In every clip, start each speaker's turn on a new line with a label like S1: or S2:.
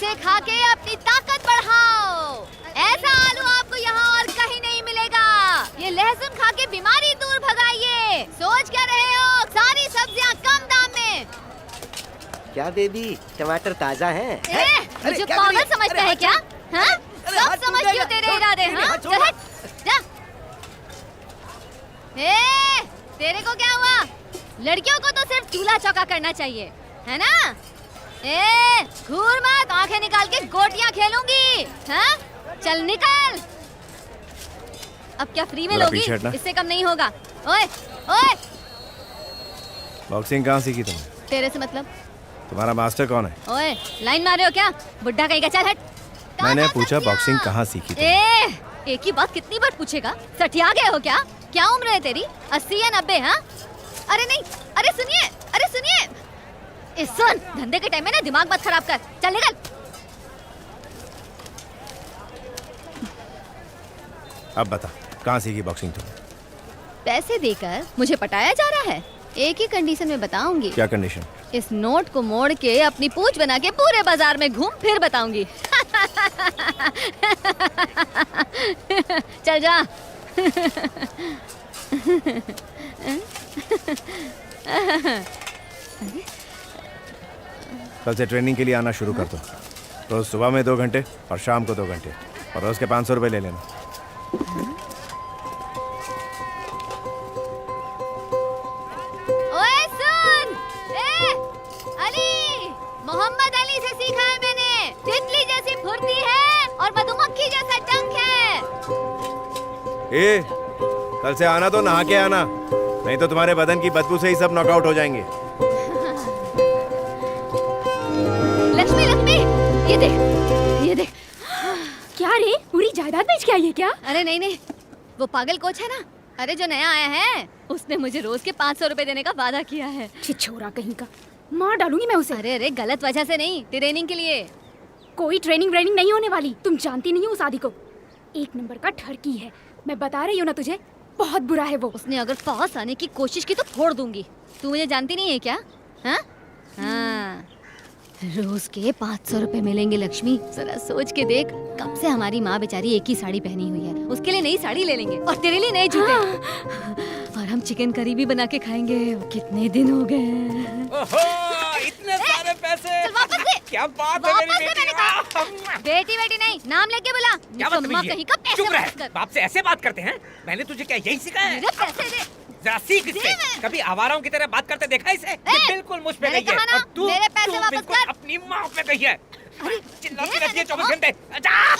S1: इसे खा के अपनी ताकत बढ़ाओ। ऐसा आलू आपको यहाँ और कहीं नहीं मिलेगा। ये लहसुन खा के बीमारी दूर भगाइए। सोच क्या रहे हो? सारी सब्जियाँ कम दाम में।
S2: क्या बेबी, टमाटर ताजा है?
S1: मुझे पागल समझता है क्या? हाँ? सब समझ क्यों तेरे इरादे? हाँ? चल हट, जा। तेरे को क्या हुआ? लड़कियों को तो सिर्फ चूल्हा चौका करना चाहिए, है ना? घूर मत, आंखें निकाल के गोटियां खेलूंगी। हाँ? चल निकल। अब क्या फ्री में लोगी? इससे कम नहीं होगा। ओए, ओए।
S3: बॉक्सिंग कहाँ सीखी तुमने?
S1: तेरे से मतलब?
S3: तुम्हारा मास्टर कौन है?
S1: ओए, लाइन मार रहे हो क्या? बुड्ढा कहीं का, चल हट।
S3: मैंने पूछा बॉक्सिंग कहाँ सीखी तुमने?
S1: एक ही बात कितनी बार पूछेगा? सठिया गए हो क्या? क्या उम्र है तेरी? 80 या 90? हाँ? अरे नहीं, अरे सुनिए, अरे सुनिए। सुन, धंधे के टाइम में ना दिमाग मत खराब कर। चल निकल।
S3: अब बता, कहाँ सीखी बॉक्सिंग तुमने?
S1: पैसे देकर मुझे पटाया जा रहा है। एक ही कंडीशन में बताऊंगी।
S3: क्या कंडीशन?
S1: इस नोट को मोड़ के अपनी पूंछ बना के पूरे बाजार में घूम फिर बताऊंगी। चल जा।
S3: कल से ट्रेनिंग के लिए आना शुरू कर दो। रोज सुबह में 2 घंटे और शाम को 2 घंटे, और रोज के 500 रुपए ले लेना।
S1: ओए सुन, अली, मोहम्मद अली से सीखा है मैंने। तितली जैसी फुर्ती है और मधुमक्खी जैसा डंक है।
S3: कल से आना तो नहा के आना, नहीं तो तुम्हारे बदन की बदबू से ही सब नॉकआउट हो जाएंगे।
S1: लक्ष्मी, लक्ष्मी, ये देख, ये देख।
S4: क्या रे, पूरी जायदाद बेच के आई है क्या?
S1: अरे नहीं नहीं, वो पागल कोच है ना, अरे जो नया आया है, उसने मुझे रोज के 500 रुपए देने का वादा किया है।
S4: छिछोरा कहीं का, मार डालूंगी मैं उसे।
S1: अरे अरे, गलत वजह से नहीं, ट्रेनिंग के लिए।
S4: कोई ट्रेनिंग व्रेनिंग नहीं होने वाली। तुम जानती नहीं हो उस आदि को, 1 नंबर का ठरकी है। मैं बता रही हूँ ना तुझे, बहुत बुरा है वो।
S1: उसने अगर पास आने की कोशिश की तो फोड़ दूंगी। तू मुझे जानती नहीं है क्या? हाँ? हाँ। रोज के 500 रुपए मिलेंगे लक्ष्मी। जरा सोच के देख, कब से हमारी माँ बेचारी एक ही साड़ी पहनी हुई है। उसके लिए नई साड़ी ले लेंगे और तेरे लिए नए जूते। हाँ। और हम चिकन करी भी बना के खाएंगे। कितने दिन हो गए।
S5: ओहो, इतने सारे पैसे।
S1: वापस दे।
S5: क्या बात है मेरी
S1: बेटी? बेटी नहीं, नाम लेके बुला।
S5: क्या बदतमीजी है?
S1: कहीं का पैसे
S5: चुप रह।
S1: वापस कर।
S5: बाप से ऐसे बात करते हैं? मैंने तुझे क्या यही सिखाया है?
S1: मेरे पैसे दे।
S5: जरा सीख इससे। कभी आवाराओं की तरह बात करते देखा इसे? ये बिल्कुल मुझ पे गई है। और तू
S1: मेरे पैसे वापस
S5: बिल्कुल
S1: कर।
S5: अपनी माँ पे गई है। चिल्लाती रहती है 24 घंटे। जा,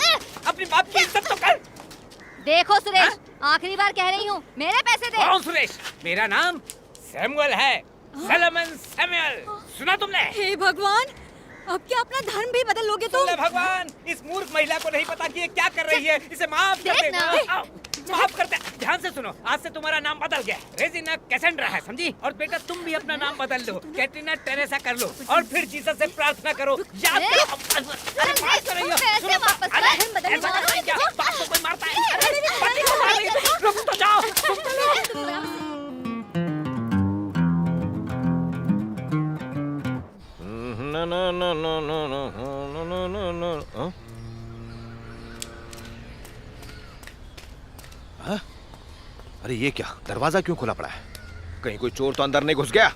S5: अपनी बाप की इज्जत तो कर।
S1: देखो सुरेश, आखिरी बार कह रही हूँ, मेरे पैसे दे।
S5: कौन सुरेश? मेरा नाम सैमुअल है, सैलमन सैमुअल। सुना तुमने?
S1: हे भगवान, अब क्या अपना धर्म भी बदल लोगे तुम?
S5: भगवान, इस मूर्ख महिला को नहीं पता कि ये क्या कर रही है। इसे माफ कर दे। माफ करते। ध्यान से सुनो, आज से तुम्हारा नाम बदल गया। रेजिना कैसेंड्रा है, समझी? और बेटा तुम भी अपना नाम बदल लो, कैटरीना टेरेसा कर लो, और फिर जीसस से प्रार्थना करो। याद करो। अरे बात कर रही हो?
S1: पैसे वापस कर।
S5: ऐसा करते हैं क्या? बाप को कोई मारता है? अरे पति को मार रही है। रुक तो जाओ।
S3: No, no, no, no, no, no, no, no, no, no. हाँ? हाँ? अरे ये क्या, दरवाजा क्यों खुला पड़ा है? कहीं कोई चोर तो अंदर नहीं घुस गया?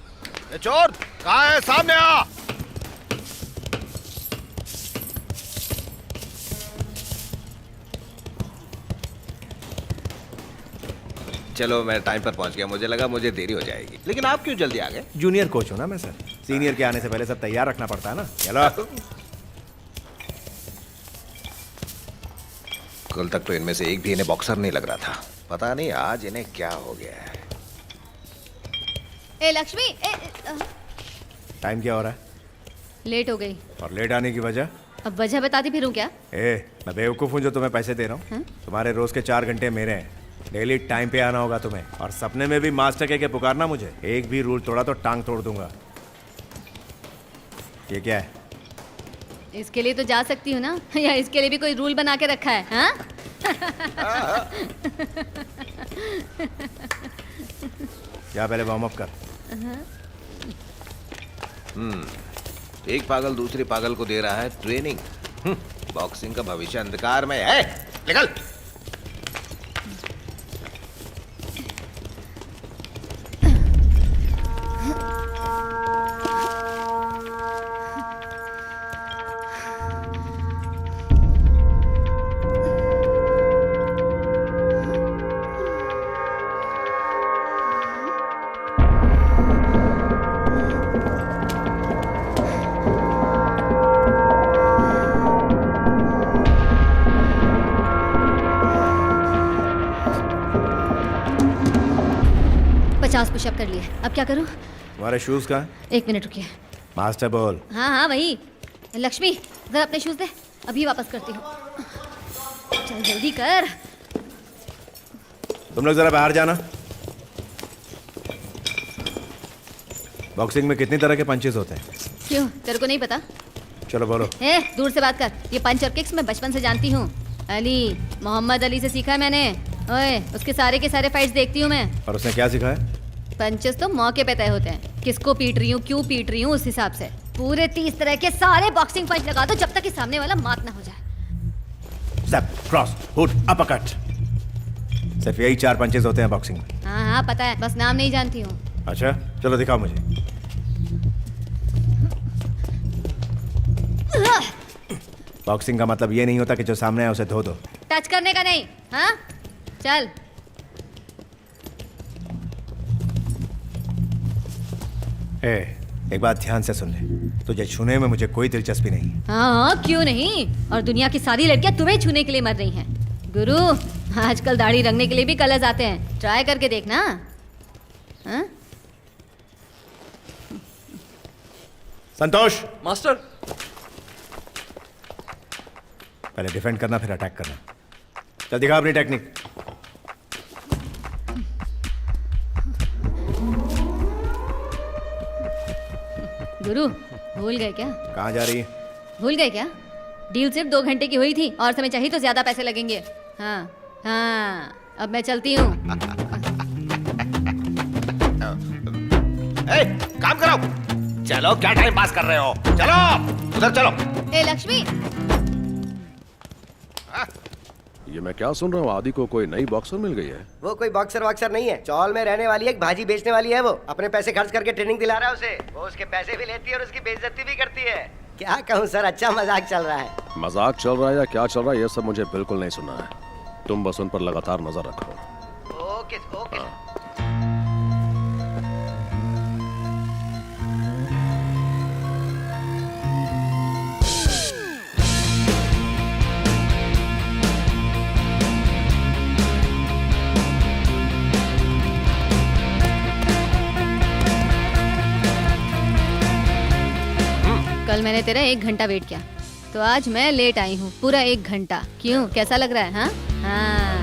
S3: ये चोर कहाँ है? सामने आ! चलो मैं टाइम पर पहुंच गया। मुझे लगा मुझे देरी हो जाएगी, लेकिन आप क्यों जल्दी आ गए? जूनियर कोच हो ना मैं सर, सीनियर के आने से पहले सब तैयार रखना पड़ता है ना। चलो। कल तक तो इनमें से एक भी इन्हें बॉक्सर नहीं लग रहा था, पता नहीं आज इन्हें क्या हो गया है।
S1: ए लक्ष्मी,
S3: टाइम क्या हो रहा है?
S1: लेट हो गई।
S3: और लेट आने की वजह?
S1: अब वजह बताती फिरूं क्या?
S3: मैं बेवकूफ हूँ जो तुम्हें पैसे दे रहा हूँ? तुम्हारे रोज के 4 घंटे मेरे हैं। डेली टाइम पे आना होगा तुम्हें, और सपने में भी मास्टर कह के पुकारना मुझे। एक भी रूल तोड़ा तो टांग तोड़ दूंगा। ये क्या है?
S1: इसके लिए तो जा सकती हूँ ना, या इसके लिए भी कोई रूल बना के रखा है? हाँ?
S3: जा पहले वार्म अप कर। एक पागल दूसरे पागल को दे रहा है ट्रेनिंग।
S6: बॉक्सिंग का भविष्य अंधकार में है। निकल।
S1: पुशअप कर लिए, अब क्या करूं?
S3: तुम्हारे शूज कहाँ?
S1: 1 मिनट रुकिए।
S3: मास्टर बोल।
S1: हाँ हाँ वही। लक्ष्मी जरा अपने शूज दे, अभी वापस करती हूँ। चल जल्दी कर।
S3: तुम लोग जरा बाहर जाना। बॉक्सिंग में कितनी तरह के पंचेस होते हैं?
S1: क्यों, तेरे को नहीं पता?
S3: चलो बोलो।
S1: ए, दूर से बात कर। ये पंच और किक्स मैं बचपन से जानती हूँ। अली, मोहम्मद अली से सीखा है मैंने। ओए, उसके सारे के सारे फाइट्स देखती हूँ मैं।
S3: और उसने क्या सिखाया?
S1: पंचेस तो मौके पे तय होते हैं, किसको पीट रही हूँ, क्यों पीट रही हूँ, उस हिसाब से। पूरे 30 तरह के सारे बॉक्सिंग पंच लगा दो जब तक कि सामने वाला मात ना हो जाए।
S3: Step, cross, hook, uppercut. सिर्फ यही 4 पंचेस होते हैं बॉक्सिंग में।
S1: हाँ हाँ पता है, बस नाम नहीं जानती हूँ।
S3: अच्छा, चलो दिखाओ मुझे। बॉक्सिंग का मतलब ये नहीं होता कि जो सामने है उसे धो दो।
S1: टच करने का नहीं। हाँ चल।
S3: एक बात ध्यान से सुन ले, तुझे छूने में मुझे कोई दिलचस्पी नहीं।
S1: हाँ हाँ क्यों नहीं, और दुनिया की सारी लड़कियां तुम्हें छूने के लिए मर रही हैं। गुरु, आजकल दाढ़ी रंगने के लिए भी कलर्स आते हैं, ट्राई करके देखना। हाँ?
S3: संतोष।
S7: मास्टर।
S3: पहले डिफेंड करना फिर अटैक करना। चल दिखा अपनी टेक्निक।
S1: गुरु भूल गए क्या?
S3: कहाँ जा रही है?
S1: भूल गए क्या? डील सिर्फ 2 घंटे की हुई थी और समय चाहिए तो ज्यादा पैसे लगेंगे। हाँ हाँ, अब मैं चलती हूँ।
S6: काम करो। चलो, क्या टाइम पास कर रहे हो? चलो उधर चलो।
S1: ए लक्ष्मी।
S8: ये मैं क्या सुन रहा हूँ, आदि को कोई नई बॉक्सर मिल गई है?
S2: वो कोई बॉक्सर वॉक्सर नहीं है, चौल में रहने वाली एक भाजी बेचने वाली है। वो अपने पैसे खर्च करके ट्रेनिंग दिला रहा है उसे। वो उसके पैसे भी लेती है और उसकी बेइज्जती भी करती है। क्या कहूँ सर, अच्छा मजाक चल रहा है।
S8: मजाक चल रहा है या क्या चल रहा है, ये सब मुझे बिल्कुल नहीं सुनना है। तुम बस उन पर लगातार नजर रखो।
S2: Okay okay.
S1: कल मैंने तेरा 1 घंटा वेट किया, तो आज मैं लेट आई हूँ पूरा 1 घंटा। क्यों, कैसा लग रहा है? हाँ हाँ।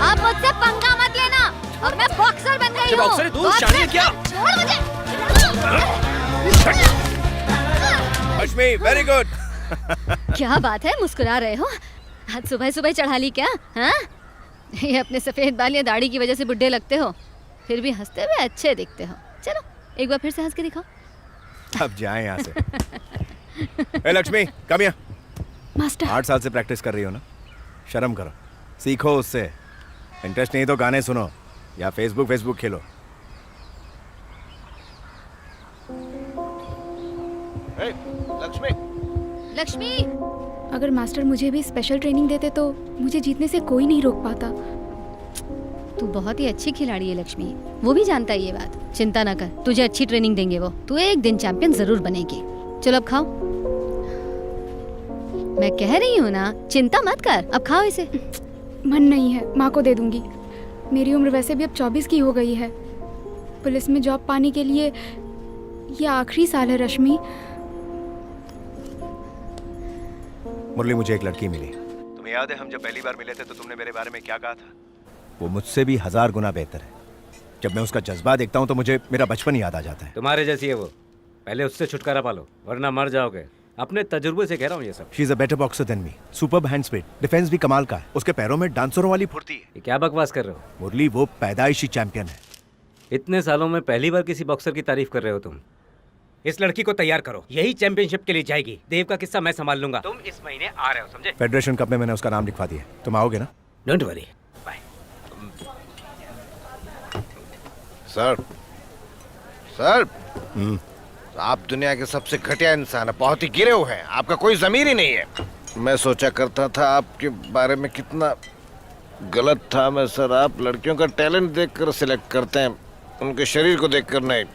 S1: आप मुझसे पंगा मत लेना, और मैं बॉक्सर बन गई हूँ।
S7: बॉक्सर दूर, शानी है क्या?
S1: छोड़ मुझे।
S3: Lakshmi, very good.
S1: क्या बात है, मुस्कुरा रहे हो? आज सुबह सुबह चढ़ा ली क्या? हाँ? ये अपने सफेद बाल या दाढ़ी की वजह से बुढ़े लगते हो, फिर भी हंसते हुए अच्छे दिखते हो। चलो एक बार फिर से हंस के दिखाओ।
S3: अब जाए यहाँ से। ए लक्ष्मी, कम यहाँ।
S4: मास्टर।
S3: 8 साल से प्रैक्टिस कर रही हो ना, शर्म करो, सीखो उससे। इंटरेस्ट नहीं तो गाने सुनो या फेसबुक खेलो।
S6: लक्ष्मी।
S1: लक्ष्मी,
S4: अगर मास्टर मुझे भी स्पेशल ट्रेनिंग देते तो मुझे जीतने से कोई नहीं रोक पाता।
S1: तू बहुत ही अच्छी खिलाड़ी है लक्ष्मी, वो भी जानता है ये बात। चिंता ना कर, तुझे अच्छी ट्रेनिंग देंगे वो, तू एक दिन चैंपियन जरूर बनेगी। चलो अब खाओ। मैं कह रही हूँ ना, चिंता मत कर, अब खाओ इसे।
S4: मन नहीं है, माँ को दे दूंगी। मेरी उम्र वैसे भी अब 24 की हो गई है। पुलिस में जॉब पाने के लिए ये आखिरी साल है रश्मि।
S3: मुरली, मुझे एक लड़की मिली। तुम्हें याद है हम जब पहली बार मिले थे तो तुमने मेरे बारे में क्या कहा था? वो मुझसे भी 1000 गुना बेहतर है। जब मैं उसका जज्बा देखता हूँ तो मुझे मेरा बचपन याद आ जाता है।
S5: तुम्हारे जैसी है वो, पहले उससे छुटकारा पालो वरना मर जाओगे। अपने तजुर्बे से कह रहा हूँ ये सब।
S3: She is a better boxer than me. Superb hand speed, defence भी कमाल का है। उसके पैरों में डांसरों वाली फुर्ती है।
S5: ये क्या बकवास कर रहे हो?
S3: मुरली, वो पैदाइशी चैंपियन है।
S5: इतने सालों में पहली बार किसी बॉक्सर की तारीफ कर रहे हो तुम। इस लड़की को तैयार करो, यही चैंपियनशिप के लिए जाएगी। देव का किस्सा मैं संभाल लूंगा। तुम इस महीने आ रहे हो, समझे?
S3: फेडरेशन कप में मैंने उसका नाम लिखवा दिया। तुम आओगे ना?
S5: Don't worry, bye.
S6: Sir, sir, आप दुनिया के सबसे घटिया इंसान है, बहुत ही गिरे हुए हैं। आपका कोई जमीर ही नहीं है। मैं सोचा करता था आपके बारे में कितना गलत था मैं सर। आप लड़कियों का टैलेंट देखकर सिलेक्ट करते हैं, उनके शरीर को देखकर नहीं।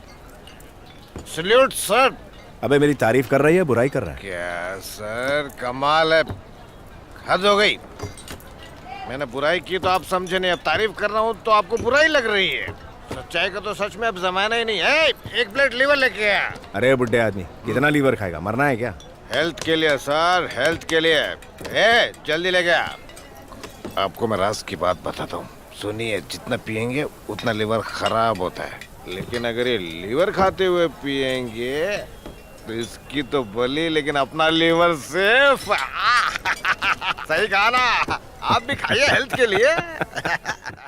S6: Salute sir.
S3: अबे मेरी तारीफ कर रही है, बुराई कर रहा है?
S6: क्या सर, कमाल है, हद हो गई। मैंने बुराई की तो आप समझे नहीं, अब तारीफ कर रहा हूँ तो आपको बुराई लग रही है। सच्चाई का तो सच में अब जमाना ही नहीं है। एक प्लेट लीवर लेके आया।
S3: अरे बुड्ढे आदमी, कितना लीवर खाएगा? मरना है क्या?
S6: हेल्थ के लिए सर, हेल्थ के लिए। जल्दी लेके आ। आपको मैं राज की बात बताता हूँ, सुनिए। जितना पियेंगे उतना लीवर खराब होता है, लेकिन अगर ये लीवर खाते हुए पियेंगे तो इसकी तो बली, लेकिन अपना लीवर सेफ। सही कहा ना? आप भी खाइए हेल्थ के लिए।